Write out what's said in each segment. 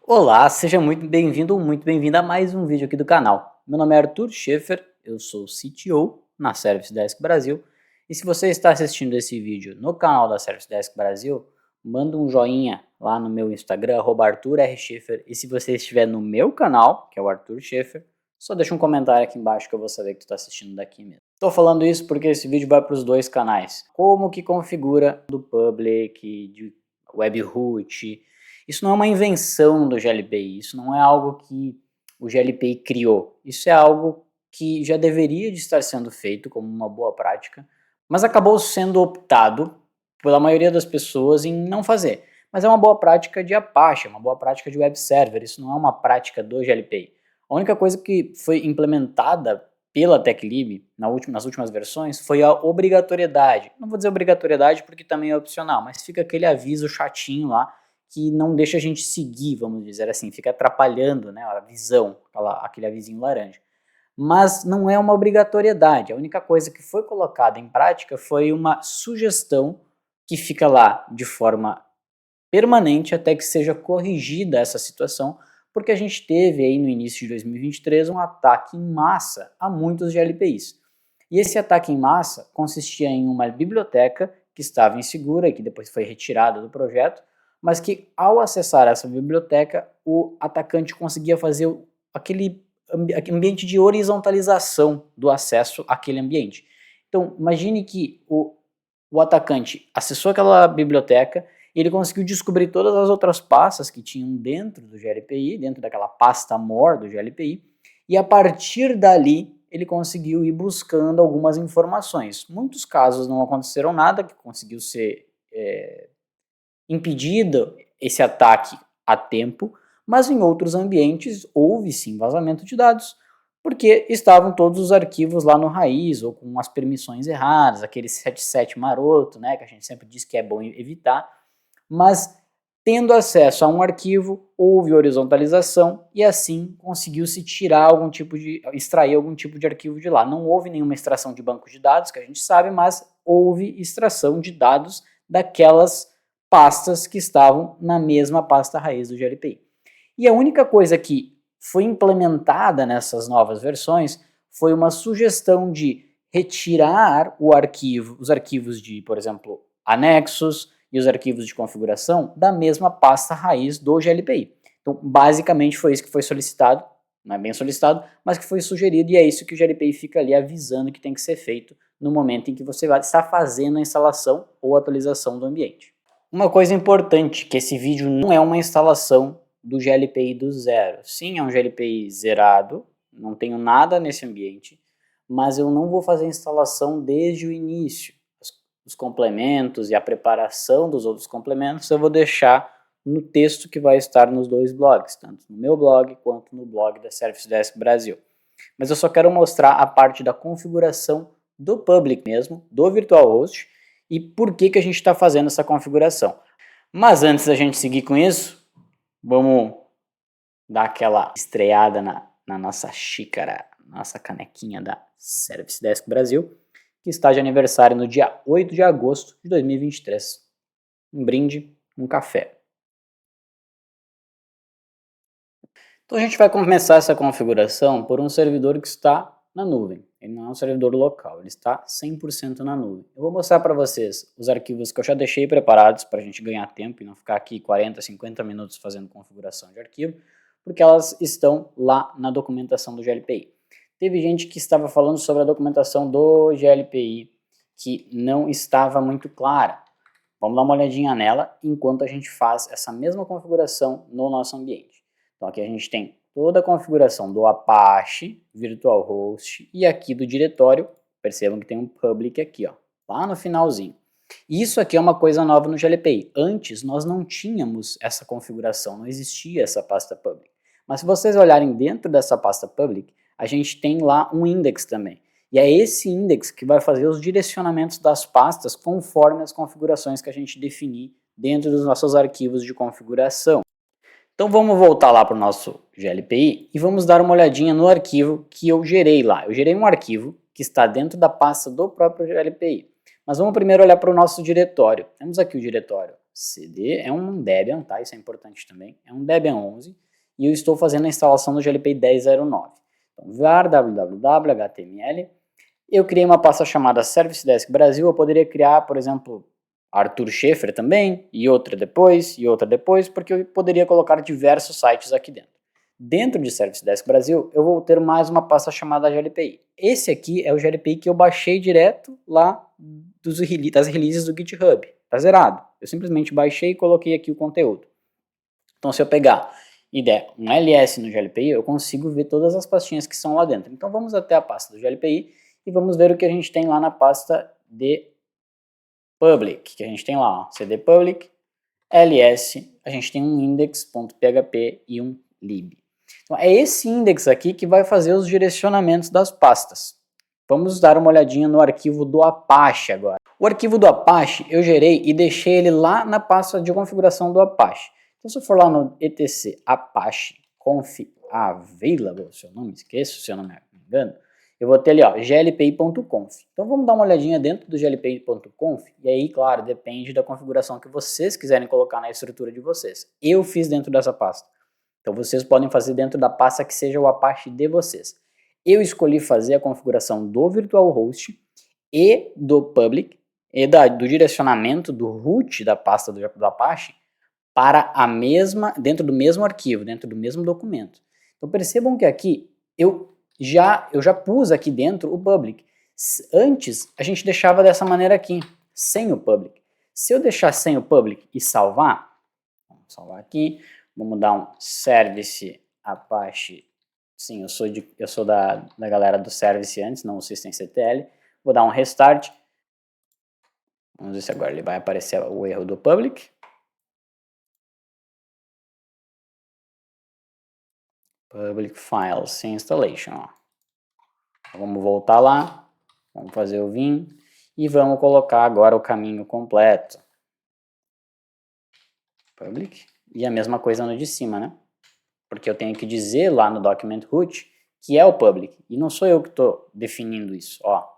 Olá, seja muito bem-vindo ou muito bem-vinda a mais um vídeo aqui do canal. Meu nome é Arthur Schaeffer, eu sou CTO na Service Desk Brasil. E se você está assistindo esse vídeo no canal da Service Desk Brasil, manda um joinha lá no meu Instagram, @ArthurRSchaeffer. E se você estiver no meu canal, que é o Arthur Schaeffer, só deixa um comentário aqui embaixo que eu vou saber que tu está assistindo daqui mesmo. Estou falando isso porque esse vídeo vai para os dois canais. Como que configura do public, de webhook. Isso não é uma invenção do GLPI, isso não é algo que o GLPI criou. Isso é algo que já deveria de estar sendo feito como uma boa prática, mas acabou sendo optado pela maioria das pessoas em não fazer. Mas é uma boa prática de Apache, é uma boa prática de web server, isso não é uma prática do GLPI. A única coisa que foi implementada pela TechLib nas últimas versões foi a obrigatoriedade. Não vou dizer obrigatoriedade porque também é opcional, mas fica aquele aviso chatinho lá que não deixa a gente seguir, vamos dizer assim, fica atrapalhando, né, a visão, aquele avisinho laranja. Mas não é uma obrigatoriedade, a única coisa que foi colocada em prática foi uma sugestão que fica lá de forma permanente até que seja corrigida essa situação, porque a gente teve aí no início de 2023 um ataque em massa a muitos GLPIs. E esse ataque em massa consistia em uma biblioteca que estava insegura e que depois foi retirada do projeto, mas que ao acessar essa biblioteca, o atacante conseguia fazer aquele ambiente de horizontalização do acesso àquele ambiente. Então, imagine que o atacante acessou aquela biblioteca e ele conseguiu descobrir todas as outras pastas que tinham dentro do GLPI, dentro daquela pasta more do GLPI, e a partir dali ele conseguiu ir buscando algumas informações. Muitos casos não aconteceram nada, que conseguiu ser impedido esse ataque a tempo, mas em outros ambientes houve sim vazamento de dados, porque estavam todos os arquivos lá no raiz, ou com as permissões erradas, aquele 77 maroto, né, que a gente sempre diz que é bom evitar, mas tendo acesso a um arquivo, houve horizontalização e assim conseguiu-se extrair algum tipo de arquivo de lá. Não houve nenhuma extração de banco de dados, que a gente sabe, mas houve extração de dados daquelas pastas que estavam na mesma pasta raiz do GLPI. E a única coisa que foi implementada nessas novas versões foi uma sugestão de retirar os arquivos de, por exemplo, anexos e os arquivos de configuração da mesma pasta raiz do GLPI. Então, basicamente foi isso que foi solicitado, não é bem solicitado, mas que foi sugerido, e é isso que o GLPI fica ali avisando que tem que ser feito no momento em que você vai estar fazendo a instalação ou atualização do ambiente. Uma coisa importante, que esse vídeo não é uma instalação do GLPI do zero. Sim, é um GLPI zerado, não tenho nada nesse ambiente, mas eu não vou fazer a instalação desde o início. Os complementos e a preparação dos outros complementos eu vou deixar no texto que vai estar nos dois blogs, tanto no meu blog quanto no blog da Service Desk Brasil. Mas eu só quero mostrar a parte da configuração do public mesmo, do virtual host, e por que a gente está fazendo essa configuração. Mas antes da gente seguir com isso, vamos dar aquela estreada na nossa xícara, nossa canequinha da Service Desk Brasil, que está de aniversário no dia 8 de agosto de 2023. Um brinde, um café. Então a gente vai começar essa configuração por um servidor que está na nuvem. Ele não é um servidor local, ele está 100% na nuvem. Eu vou mostrar para vocês os arquivos que eu já deixei preparados para a gente ganhar tempo e não ficar aqui 40, 50 minutos fazendo configuração de arquivo, porque elas estão lá na documentação do GLPI. Teve gente que estava falando sobre a documentação do GLPI que não estava muito clara. Vamos dar uma olhadinha nela enquanto a gente faz essa mesma configuração no nosso ambiente. Então aqui a gente tem toda a configuração do Apache, Virtual Host e aqui do diretório. Percebam que tem um public aqui, ó, lá no finalzinho. Isso aqui é uma coisa nova no GLPI. Antes nós não tínhamos essa configuração, não existia essa pasta public. Mas se vocês olharem dentro dessa pasta public, a gente tem lá um index também. E é esse index que vai fazer os direcionamentos das pastas conforme as configurações que a gente definir dentro dos nossos arquivos de configuração. Então vamos voltar lá para o nosso GLPI e vamos dar uma olhadinha no arquivo que eu gerei lá. Eu gerei um arquivo que está dentro da pasta do próprio GLPI. Mas vamos primeiro olhar para o nosso diretório. Temos aqui o diretório cd, é um Debian, tá? Isso é importante também. É um Debian 11 e eu estou fazendo a instalação do GLPI 10.09. Então, var www html. Eu criei uma pasta chamada Service Desk Brasil. Eu poderia criar, por exemplo, Arthur Schaeffer também, e outra depois, porque eu poderia colocar diversos sites aqui dentro. Dentro de Service Desk Brasil, eu vou ter mais uma pasta chamada GLPI. Esse aqui é o GLPI que eu baixei direto lá das releases do GitHub. Tá zerado. Eu simplesmente baixei e coloquei aqui o conteúdo. Então, se eu pegar e der um ls no GLPI, eu consigo ver todas as pastinhas que estão lá dentro. Então, vamos até a pasta do GLPI e vamos ver o que a gente tem lá na pasta de public, que a gente tem lá, ó, cd public, ls, a gente tem um index.php e um lib. Então, é esse index aqui que vai fazer os direcionamentos das pastas. Vamos dar uma olhadinha no arquivo do Apache agora. O arquivo do Apache eu gerei e deixei ele lá na pasta de configuração do Apache. Então, se eu for lá no etc apache conf available, seu nome, esqueço se eu não me engano, eu vou ter ali, ó, glpi.conf. Então, vamos dar uma olhadinha dentro do glpi.conf, e aí, claro, depende da configuração que vocês quiserem colocar na estrutura de vocês. Eu fiz dentro dessa pasta. Então, vocês podem fazer dentro da pasta que seja o Apache de vocês. Eu escolhi fazer a configuração do virtual host e do public, e do direcionamento do root da pasta do Apache para a mesma, dentro do mesmo arquivo, dentro do mesmo documento. Então, percebam que aqui eu já pus aqui dentro o public. Antes, a gente deixava dessa maneira aqui, sem o public. Se eu deixar sem o public e salvar, vamos salvar aqui, vamos dar um service apache, sim, eu sou da galera do service antes, não o systemctl, vou dar um restart, vamos ver se agora ele vai aparecer o erro do public. Public files sem installation, ó. Vamos voltar lá, vamos fazer o vim e vamos colocar agora o caminho completo. Public, e a mesma coisa no de cima, né? Porque eu tenho que dizer lá no document root que é o public, e não sou eu que estou definindo isso, ó.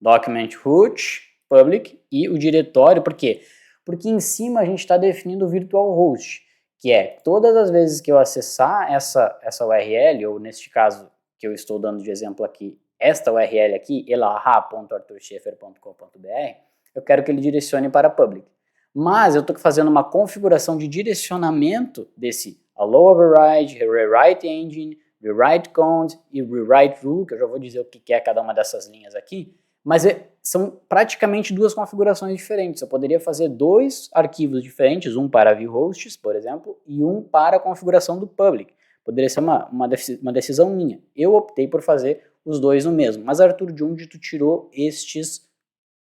Document root, public e o diretório, por quê? Porque em cima a gente está definindo o virtual host, que é todas as vezes que eu acessar essa URL, ou neste caso que eu estou dando de exemplo aqui, esta URL aqui, elaha.arthurscheffer.com.br, eu quero que ele direcione para public. Mas eu estou fazendo uma configuração de direcionamento desse allow override, rewrite engine, rewrite cond e rewrite rule, que eu já vou dizer o que é cada uma dessas linhas aqui, mas são praticamente duas configurações diferentes. Eu poderia fazer dois arquivos diferentes, um para view hosts, por exemplo, e um para a configuração do public. Poderia ser uma decisão minha. Eu optei por fazer os dois no mesmo. Mas, Arthur, de onde tu tirou estes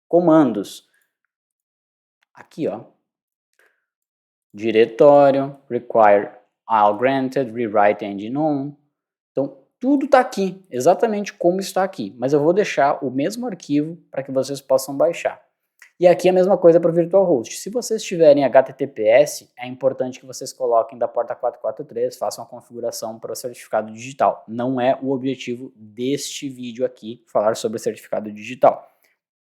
comandos? Aqui, ó. Diretório, require all granted, rewrite engine on. Então, tudo está aqui, exatamente como está aqui, mas eu vou deixar o mesmo arquivo para que vocês possam baixar. E aqui a mesma coisa para o virtual host. Se vocês tiverem HTTPS, é importante que vocês coloquem da porta 443, façam a configuração para o certificado digital. Não é o objetivo deste vídeo aqui, falar sobre certificado digital.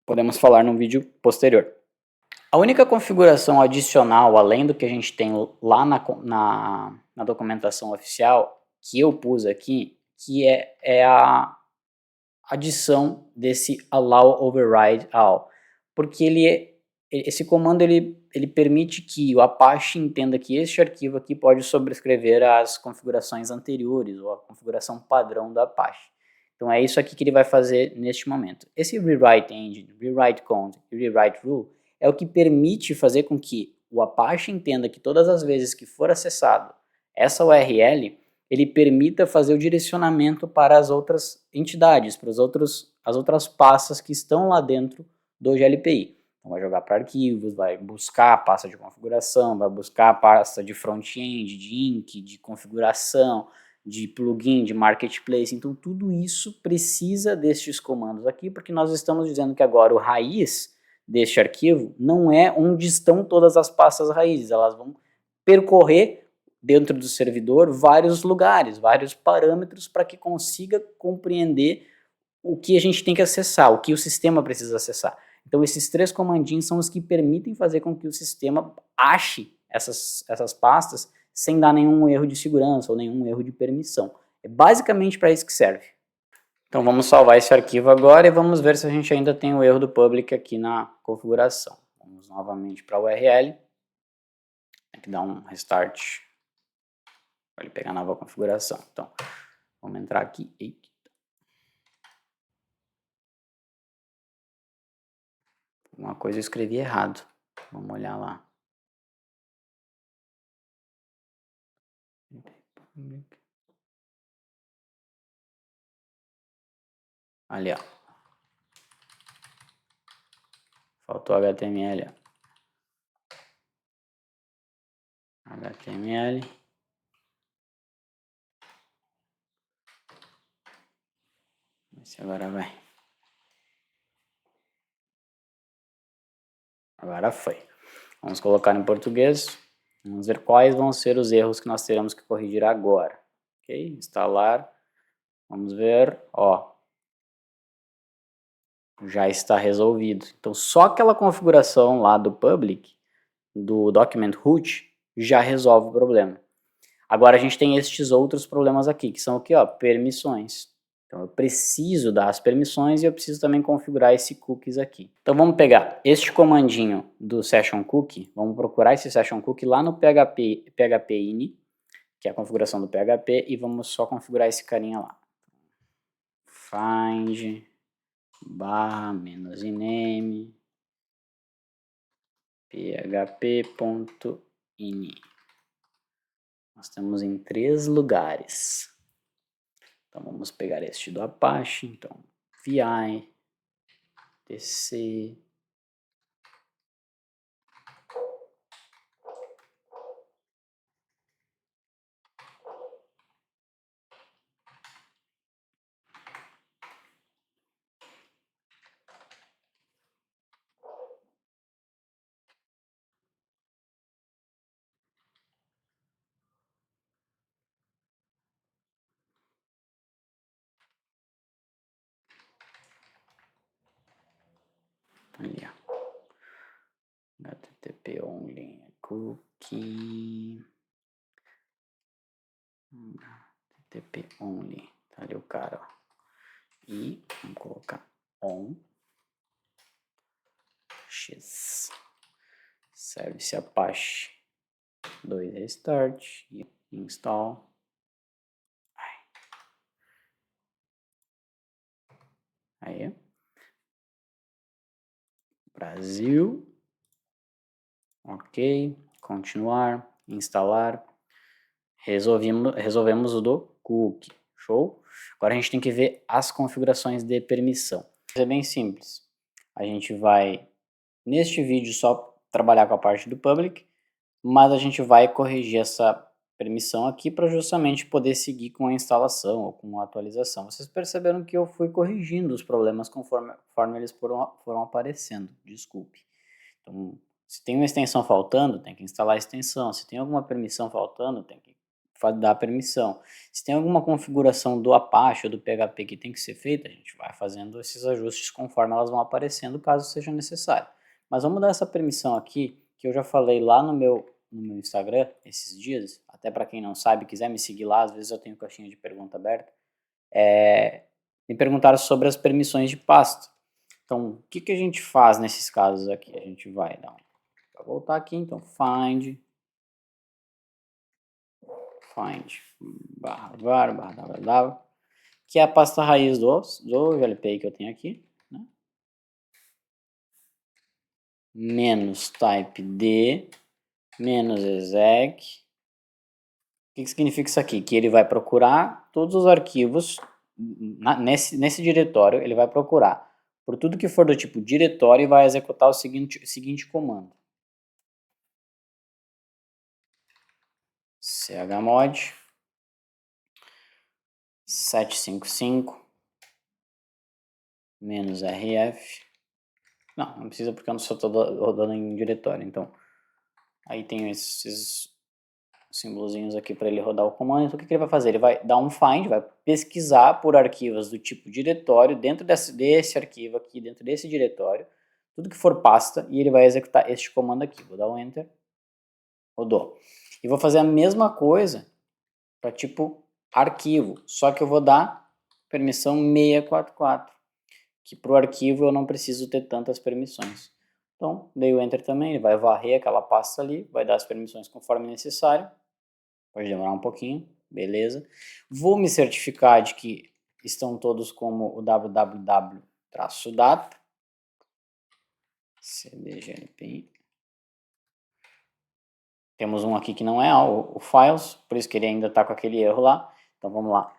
Podemos falar num vídeo posterior. A única configuração adicional, além do que a gente tem lá na documentação oficial, que eu pus aqui, que é a adição desse allow override all, porque esse comando ele permite que o Apache entenda que este arquivo aqui pode sobrescrever as configurações anteriores ou a configuração padrão do Apache. Então é isso aqui que ele vai fazer neste momento. Esse rewrite engine, rewrite cond e rewrite rule é o que permite fazer com que o Apache entenda que todas as vezes que for acessado essa URL, ele permita fazer o direcionamento para as outras entidades, para as outras pastas que estão lá dentro do GLPI. Então vai jogar para arquivos, vai buscar a pasta de configuração, vai buscar a pasta de front-end, de ink, de configuração, de plugin, de marketplace. Então tudo isso precisa destes comandos aqui, porque nós estamos dizendo que agora o raiz deste arquivo não é onde estão todas as pastas raízes, elas vão percorrer dentro do servidor vários lugares, vários parâmetros para que consiga compreender o que a gente tem que acessar, o que o sistema precisa acessar. Então esses 3 comandinhos são os que permitem fazer com que o sistema ache essas pastas sem dar nenhum erro de segurança ou nenhum erro de permissão. É basicamente para isso que serve. Então vamos salvar esse arquivo agora e vamos ver se a gente ainda tem o erro do public aqui na configuração. Vamos novamente para a URL. Tem que dar um restart para ele pegar a nova configuração. Então, vamos entrar aqui. Eita. Uma coisa eu escrevi errado. Vamos olhar lá. Ali, ó. Faltou HTML, ó. HTML. Vamos ver se agora vai. Agora foi. Vamos colocar em português. Vamos ver quais vão ser os erros que nós teremos que corrigir agora. Ok? Instalar. Vamos ver. Ó. Já está resolvido. Então, só aquela configuração lá do public, do document root, já resolve o problema. Agora a gente tem estes outros problemas aqui, que são o que? Ó, permissões. Então eu preciso dar as permissões e eu preciso também configurar esse cookies aqui. Então vamos pegar este comandinho do session cookie, vamos procurar esse session cookie lá no php-ini, que é a configuração do PHP, e vamos só configurar esse carinha lá. Find -iname php.ini. Nós temos em 3 lugares. Então vamos pegar este do Apache, então vi, tc, ali, ó. HTTP only cookie, HTTP only, tá ali o cara, ó. E vamos colocar on x service Apache 2 restart e install. Aí, Brasil, ok, continuar, instalar, resolvemos o do cookie, show? Agora a gente tem que ver as configurações de permissão. É bem simples, a gente vai, neste vídeo, só trabalhar com a parte do public, mas a gente vai corrigir essa permissão aqui para justamente poder seguir com a instalação ou com a atualização. Vocês perceberam que eu fui corrigindo os problemas conforme eles foram aparecendo, desculpe. Então, se tem uma extensão faltando, tem que instalar a extensão. Se tem alguma permissão faltando, tem que dar a permissão. Se tem alguma configuração do Apache ou do PHP que tem que ser feita, a gente vai fazendo esses ajustes conforme elas vão aparecendo, caso seja necessário. Mas vamos dar essa permissão aqui, que eu já falei lá no meu Instagram esses dias, até para quem não sabe, quiser me seguir lá, às vezes eu tenho caixinha de pergunta aberta, me perguntaram sobre as permissões de pasta. Então, o que a gente faz nesses casos aqui? A gente vai dar vou voltar aqui, então find /var /www, que é a pasta raiz do VLPI que eu tenho aqui, né? Menos type D, menos exec. O que significa isso aqui? Que ele vai procurar todos os arquivos nesse diretório, ele vai procurar por tudo que for do tipo diretório e vai executar o seguinte comando. chmod 755 menos rf. Não precisa porque eu não só estou rodando em diretório. Então, aí tem esses símbolozinhos aqui para ele rodar o comando. Então, o que ele vai fazer? Ele vai dar um find, vai pesquisar por arquivos do tipo diretório dentro desse arquivo aqui, dentro desse diretório, tudo que for pasta, e ele vai executar este comando aqui. Vou dar um Enter, rodou. E vou fazer a mesma coisa para tipo arquivo, só que eu vou dar permissão 644, que para o arquivo eu não preciso ter tantas permissões. Então, dei o Enter também, ele vai varrer aquela pasta ali, vai dar as permissões conforme necessário. Pode demorar um pouquinho, beleza. Vou me certificar de que estão todos como o www-data, cdglpi. Temos um aqui que não é o files, por isso que ele ainda está com aquele erro lá. Então vamos lá.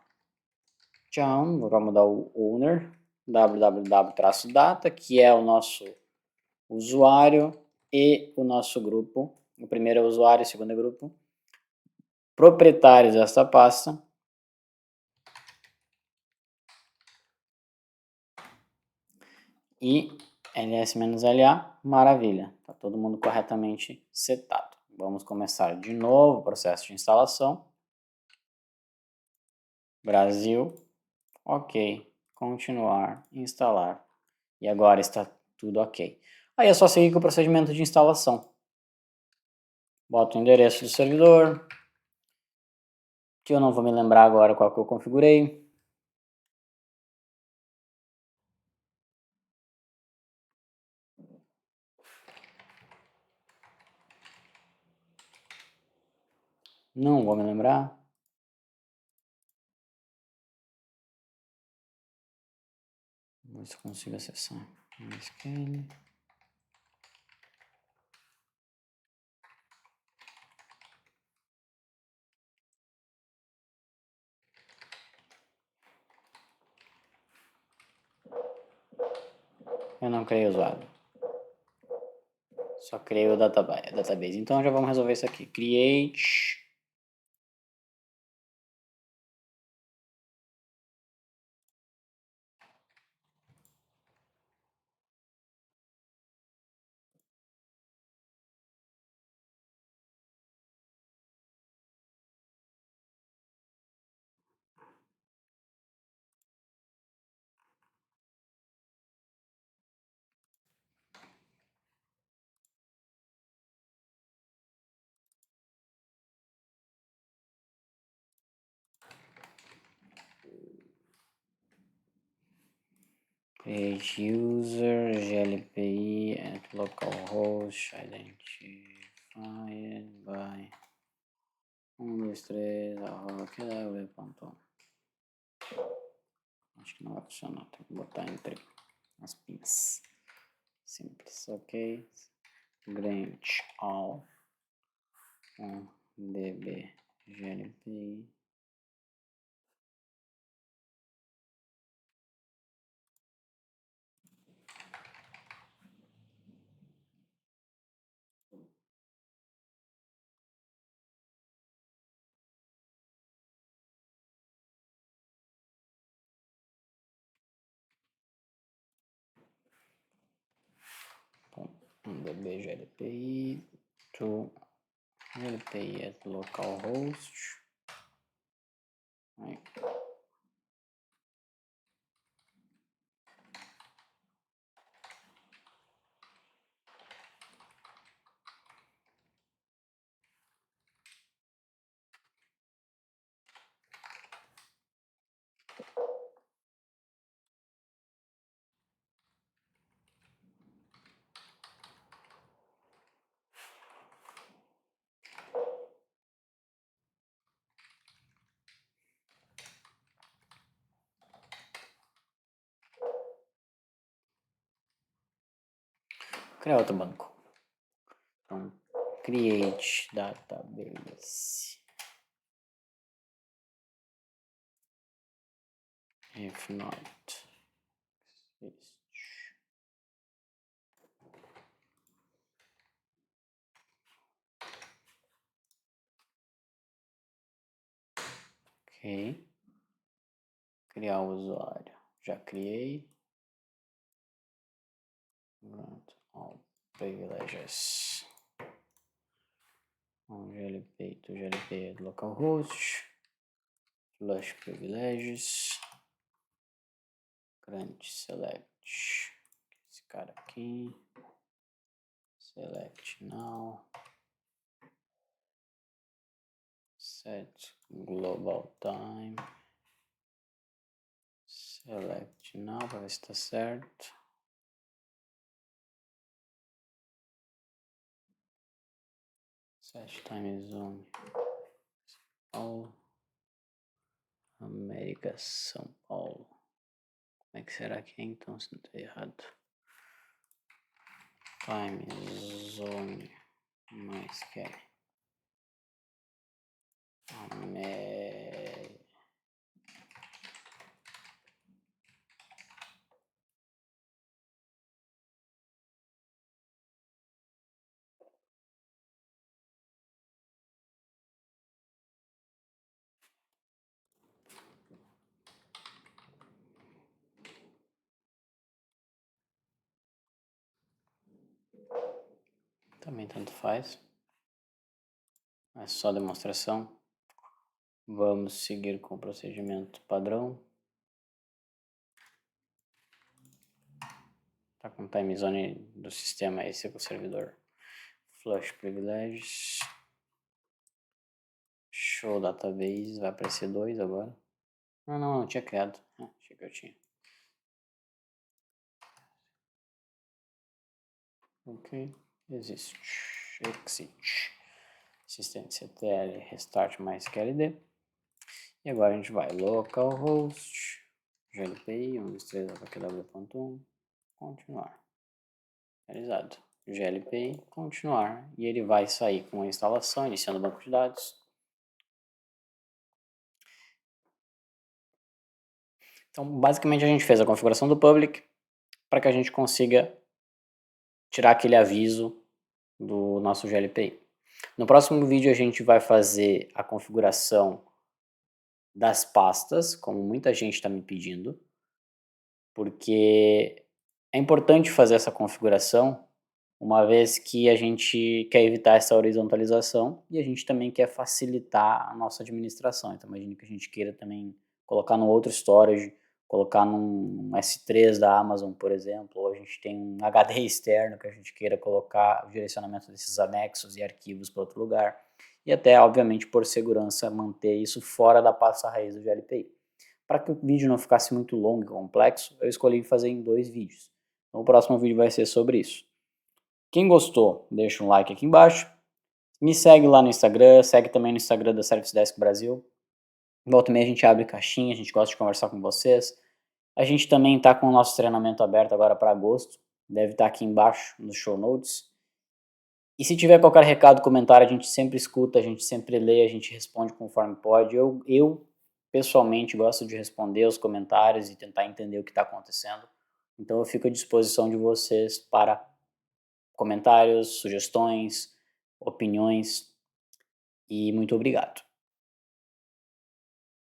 Tchau, vou mudar o owner, www-data, que é o nosso usuário e o nosso grupo. O primeiro é o usuário, o segundo é o grupo. Proprietários desta pasta. E ls-la, maravilha, está todo mundo corretamente setado. Vamos começar de novo o processo de instalação. Brasil, ok, continuar, instalar. E agora está tudo ok. Aí é só seguir com o procedimento de instalação. Boto o endereço do servidor, que eu não vou me lembrar agora qual que eu configurei. Não vou me lembrar. Vamos ver se eu consigo acessar. MySQL. Eu não criei usuário. Só criei o database. Então já vamos resolver isso aqui. Create. Create user glpi at localhost identified by 123.kw.com. Acho que não vai funcionar, tem que botar entre as pinças. Simples, ok. Grant all db glpi. db glpi to glpi at localhost. Aí. Criar outro banco. Então, create database. If not, ok. Criar o usuário. Já criei. Grant all privileges. glp to glp at localhost. Flush privileges. Grant select. Esse cara aqui. Select now. Set global time. Select now para ver se está certo. Set time zone. Paulo. América, São Paulo. Como é que será que é então, se não está errado? Time zone mais que América. Também tanto faz. É só demonstração. Vamos seguir com o procedimento padrão. Tá com time zone do sistema esse com o servidor. Flush privileges. Show database. Vai aparecer 2 agora. Não, tinha criado. Achei que eu tinha. Ok. Existe. Exit. systemctl restart MySQLD. E agora a gente vai localhost, glpy 123.kw.1, continuar. Realizado. glpy, continuar. E ele vai sair com a instalação, iniciando o banco de dados. Então, basicamente a gente fez a configuração do public para que a gente consiga tirar aquele aviso do nosso glpy. No próximo vídeo a gente vai fazer a configuração das pastas, como muita gente está me pedindo, porque é importante fazer essa configuração, uma vez que a gente quer evitar essa horizontalização e a gente também quer facilitar a nossa administração. Então imagine que a gente queira também colocar no outro storage, colocar num S3 da Amazon, por exemplo, ou a gente tem um HD externo que a gente queira colocar o direcionamento desses anexos e arquivos para outro lugar. E até, obviamente, por segurança, manter isso fora da pasta raiz do glpy. Para que o vídeo não ficasse muito longo e complexo, eu escolhi fazer em 2 vídeos. Então o próximo vídeo vai ser sobre isso. Quem gostou, deixa um like aqui embaixo. Me segue lá no Instagram, segue também no Instagram da Service Desk Brasil. Volta e meia a gente abre caixinha, a gente gosta de conversar com vocês. A gente também está com o nosso treinamento aberto agora para agosto. Deve estar aqui embaixo nos show notes. E se tiver qualquer recado, comentário, a gente sempre escuta, a gente sempre lê, a gente responde conforme pode. Eu pessoalmente gosto de responder os comentários e tentar entender o que está acontecendo. Então eu fico à disposição de vocês para comentários, sugestões, opiniões e muito obrigado.